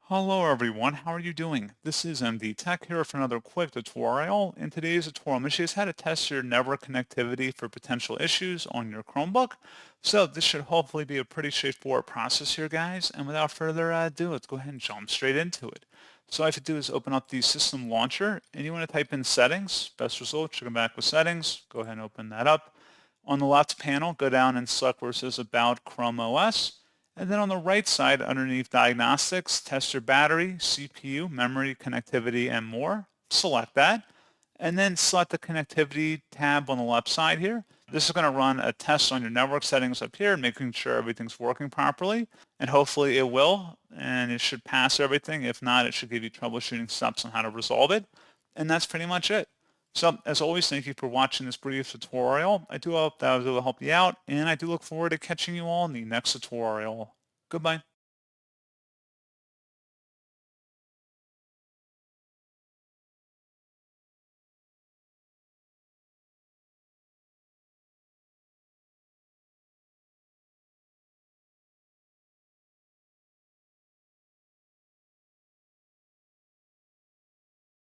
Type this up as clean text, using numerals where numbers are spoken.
Hello everyone, how are you doing? This is MD Tech here for another quick tutorial. In today's tutorial, I'm going to show you how to test your network connectivity for potential issues on your Chromebook. So this should hopefully be a pretty straightforward process here, guys. And without further ado, let's go ahead and jump straight into it. So all I have to do is open up the system launcher and you want to type in settings. Best result should come back with settings. Go ahead and open that up. On the left panel, go down and select where it says About Chrome OS. And then on the right side, underneath Diagnostics, test your battery, CPU, memory, connectivity, and more. Select that. And then select the connectivity tab on the left side here. This is going to run a test on your network settings up here, making sure everything's working properly. And hopefully it will, and it should pass everything. If not, it should give you troubleshooting steps on how to resolve it. And that's pretty much it. So as always, thank you for watching this brief tutorial. I do hope that was able to help you out, and I do look forward to catching you all in the next tutorial. Goodbye.